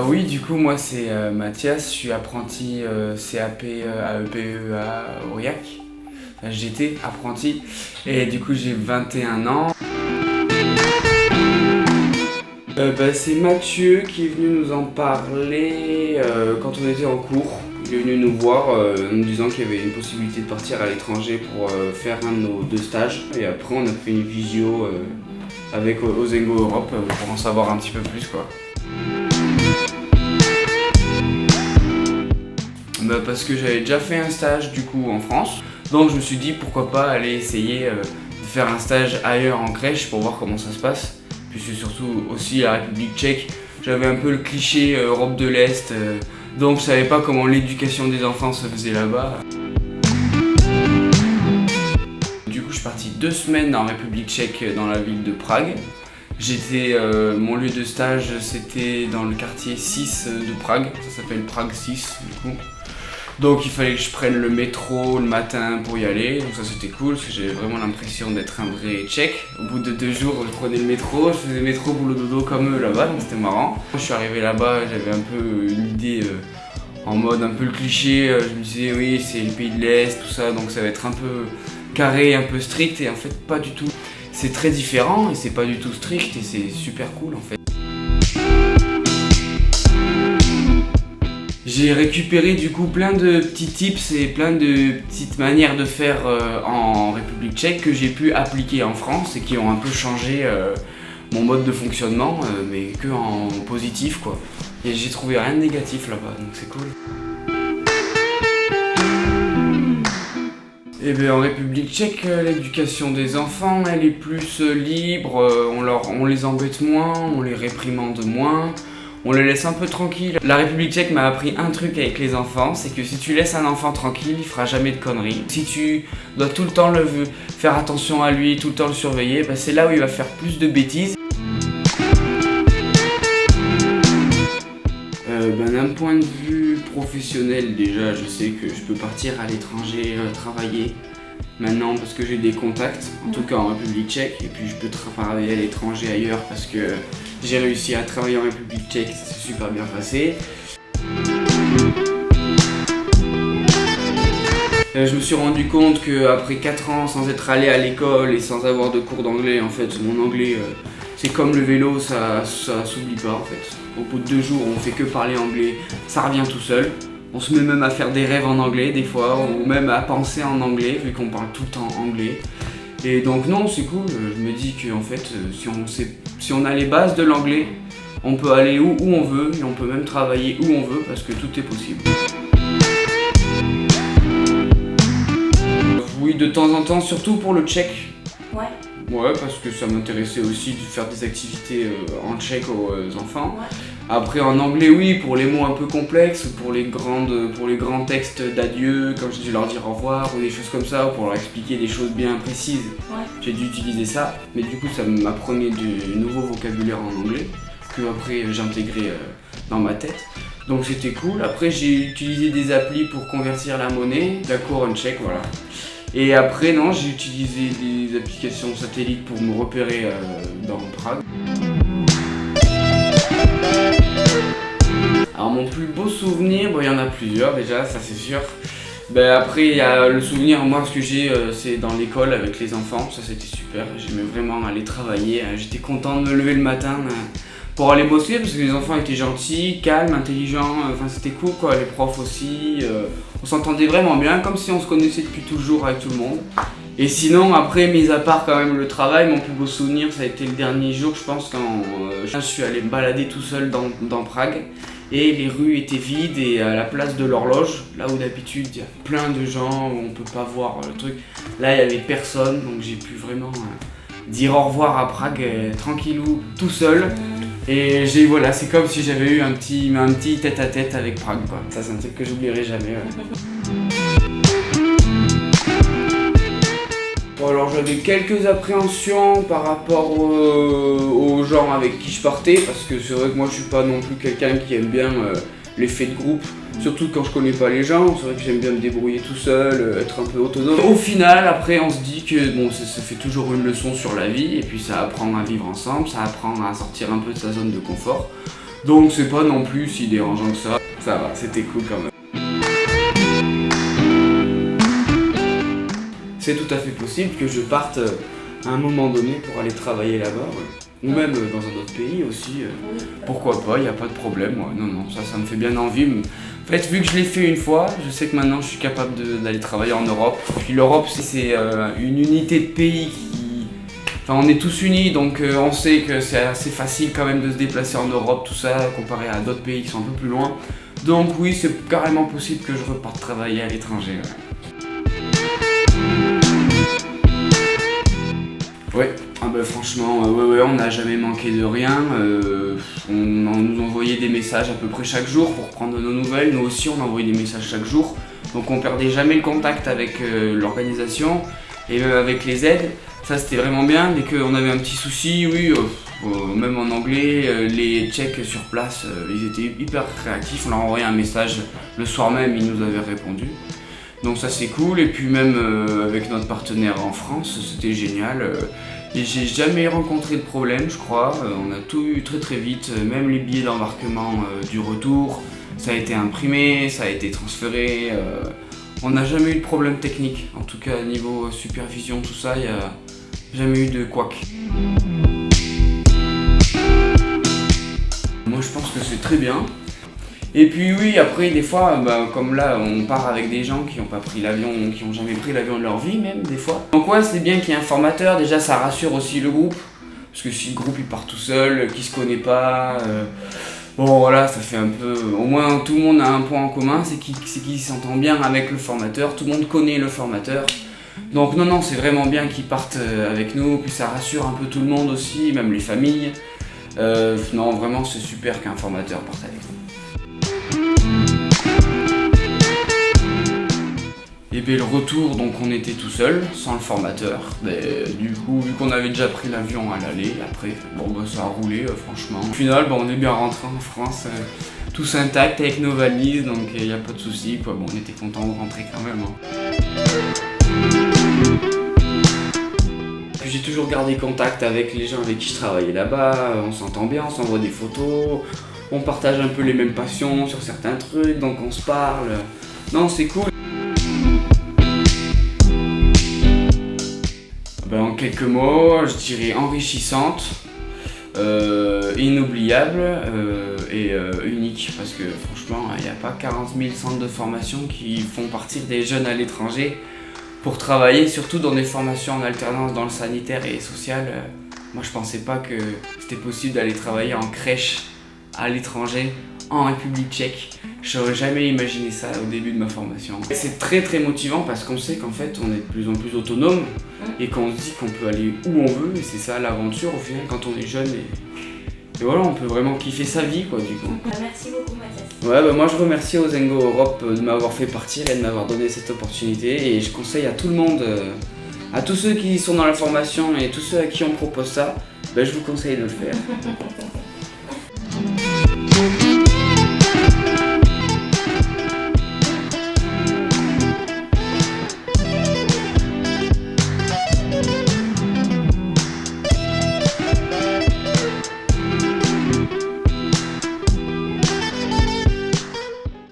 Oui, du coup, moi c'est Mathias, je suis apprenti CAP AEPE à Aurillac. J'étais apprenti et du coup j'ai 21 ans. C'est Mathieu qui est venu nous en parler quand on était en cours. Il est venu nous voir en nous disant qu'il y avait une possibilité de partir à l'étranger pour faire un de nos 2 stages. Et après on a fait une visio avec Ozengo Europe pour en savoir un petit peu plus quoi. Parce que j'avais déjà fait un stage du coup en France, donc je me suis dit pourquoi pas aller essayer de faire un stage ailleurs en crèche pour voir comment ça se passe. Puis c'est surtout aussi la République tchèque, j'avais un peu le cliché Europe de l'Est, donc je savais pas comment l'éducation des enfants se faisait là-bas. Du coup je suis parti 2 semaines en République tchèque dans la ville de Prague. Mon lieu de stage c'était dans le quartier 6 de Prague, ça s'appelle Prague 6 du coup. Donc il fallait que je prenne le métro le matin pour y aller, donc ça c'était cool parce que j'avais vraiment l'impression d'être un vrai tchèque. Au bout de 2 jours je prenais le métro, je faisais métro boulot dodo comme eux là-bas, donc c'était marrant. Quand je suis arrivé là-bas j'avais un peu une idée en mode un peu le cliché, je me disais oui c'est le pays de l'Est, tout ça, donc ça va être un peu carré, un peu strict et en fait pas du tout. C'est très différent et c'est pas du tout strict et c'est super cool en fait. J'ai récupéré du coup plein de petits tips et plein de petites manières de faire en République tchèque que j'ai pu appliquer en France et qui ont un peu changé mon mode de fonctionnement, mais que en positif quoi. Et j'ai trouvé rien de négatif là-bas, donc c'est cool. Et bien en République tchèque, l'éducation des enfants elle est plus libre, on les embête moins, on les réprimande moins. On les laisse un peu tranquilles. La République tchèque m'a appris un truc avec les enfants, c'est que si tu laisses un enfant tranquille, il fera jamais de conneries. Si tu dois tout le temps faire attention à lui, tout le temps le surveiller, c'est là où il va faire plus de bêtises. D'un point de vue professionnel déjà, je sais que je peux partir à l'étranger travailler maintenant parce que j'ai des contacts, en tout cas en République tchèque, et puis je peux travailler à l'étranger ailleurs parce que j'ai réussi à travailler en République tchèque, ça s'est super bien passé. Je me suis rendu compte qu'après 4 ans sans être allé à l'école et sans avoir de cours d'anglais, en fait mon anglais c'est comme le vélo, ça s'oublie pas en fait. Au bout de 2 jours on fait que parler anglais, ça revient tout seul. On se met même à faire des rêves en anglais des fois, ou même à penser en anglais vu qu'on parle tout le temps anglais. Et donc non, c'est cool, je me dis qu'en fait si on a les bases de l'anglais, on peut aller où on veut et on peut même travailler où on veut parce que tout est possible. Oui, de temps en temps, surtout pour le tchèque. Ouais. Ouais, parce que ça m'intéressait aussi de faire des activités en tchèque aux enfants. Ouais. Après en anglais oui, pour les mots un peu complexes, pour les grands textes d'adieu, comme j'ai dû leur dire au revoir ou des choses comme ça, ou pour leur expliquer des choses bien précises, j'ai dû utiliser ça. Mais du coup ça m'apprenait du nouveau vocabulaire en anglais, que après j'intégrais dans ma tête. Donc c'était cool. Après j'ai utilisé des applis pour convertir la monnaie, la couronne tchèque, voilà. Et après non, j'ai utilisé des applications satellites pour me repérer dans Prague. Alors mon plus beau souvenir, il y en a plusieurs déjà, ça c'est sûr. Après il y a le souvenir, moi ce que j'ai c'est dans l'école avec les enfants, ça c'était super, j'aimais vraiment aller travailler, j'étais content de me lever le matin pour aller bosser parce que les enfants étaient gentils, calmes, intelligents, c'était cool quoi, les profs aussi, on s'entendait vraiment bien comme si on se connaissait depuis toujours avec tout le monde. Et sinon après, mis à part quand même le travail, mon plus beau souvenir ça a été le dernier jour je pense quand je suis allé me balader tout seul dans Prague. Et les rues étaient vides et à la place de l'horloge, là où d'habitude il y a plein de gens où on peut pas voir le truc, là il y avait personne donc j'ai pu vraiment dire au revoir à Prague tranquillou, tout seul. Et voilà, c'est comme si j'avais eu un petit tête-à-tête avec Prague quoi. Ça c'est un truc que j'oublierai jamais. Bon alors j'avais quelques appréhensions par rapport aux gens avec qui je partais parce que c'est vrai que moi je suis pas non plus quelqu'un qui aime bien l'effet de groupe, surtout quand je connais pas les gens, c'est vrai que j'aime bien me débrouiller tout seul, être un peu autonome. Au final après on se dit que bon ça fait toujours une leçon sur la vie et puis ça apprend à vivre ensemble, ça apprend à sortir un peu de sa zone de confort. Donc c'est pas non plus si dérangeant que ça. Ça va, c'était cool quand même. C'est tout à fait possible que je parte à un moment donné pour aller travailler là-bas, ou même dans un autre pays aussi. Pourquoi pas, il n'y a pas de problème. Non, ça me fait bien envie. En fait, vu que je l'ai fait une fois, je sais que maintenant je suis capable d'aller travailler en Europe. Puis l'Europe, c'est une unité de pays qui... Enfin, on est tous unis, donc on sait que c'est assez facile quand même de se déplacer en Europe, tout ça, comparé à d'autres pays qui sont un peu plus loin. Donc oui, c'est carrément possible que je reparte travailler à l'étranger. Ouais, franchement, on n'a jamais manqué de rien. On nous envoyait des messages à peu près chaque jour pour prendre nos nouvelles. Nous aussi, on envoyait des messages chaque jour. Donc on perdait jamais le contact avec l'organisation et même avec les aides. Ça, c'était vraiment bien. Dès qu'on avait un petit souci, même en anglais, les Tchèques sur place, ils étaient hyper réactifs. On leur envoyait un message le soir même, ils nous avaient répondu. Donc ça c'est cool, et puis même avec notre partenaire en France, c'était génial. Et j'ai jamais rencontré de problème, je crois. On a tout eu très très vite, même les billets d'embarquement du retour, ça a été imprimé, ça a été transféré. On n'a jamais eu de problème technique, en tout cas niveau supervision, tout ça, il n'y a jamais eu de couac. Moi je pense que c'est très bien. Et puis oui, après des fois, comme là, on part avec des gens qui n'ont pas pris l'avion, qui n'ont jamais pris l'avion de leur vie même, des fois. Donc ouais, c'est bien qu'il y ait un formateur, déjà ça rassure aussi le groupe, parce que si le groupe il part tout seul, qu'il se connaît pas, bon voilà, ça fait un peu... Au moins tout le monde a un point en commun, c'est qu'il s'entend bien avec le formateur, tout le monde connaît le formateur. Donc non, c'est vraiment bien qu'ils partent avec nous, puis ça rassure un peu tout le monde aussi, même les familles. Non, vraiment c'est super qu'un formateur parte avec nous. Et bien le retour, donc on était tout seul, sans le formateur. Du coup, vu qu'on avait déjà pris l'avion à l'aller, après, ça a roulé franchement. Au final, on est bien rentré en France, tous intacts avec nos valises, donc il n'y a pas de soucis, quoi. On était contents de rentrer quand même. Puis j'ai toujours gardé contact avec les gens avec qui je travaillais là-bas, on s'entend bien, on s'envoie des photos, on partage un peu les mêmes passions sur certains trucs, donc on se parle. Non, c'est cool. En quelques mots, je dirais enrichissante, inoubliable et unique, parce que franchement, il n'y a pas 40 000 centres de formation qui font partir des jeunes à l'étranger pour travailler, surtout dans des formations en alternance dans le sanitaire et social. Moi, je pensais pas que c'était possible d'aller travailler en crèche à l'étranger, en République tchèque. J'aurais jamais imaginé ça au début de ma formation. C'est très très motivant parce qu'on sait qu'en fait on est de plus en plus autonome et qu'on se dit qu'on peut aller où on veut, et c'est ça l'aventure au final quand on est jeune, et voilà, on peut vraiment kiffer sa vie quoi du coup. Merci beaucoup Mathias. Ouais, moi je remercie Ozengo Europe de m'avoir fait partir et de m'avoir donné cette opportunité, et je conseille à tout le monde, à tous ceux qui sont dans la formation et tous ceux à qui on propose ça, je vous conseille de le faire.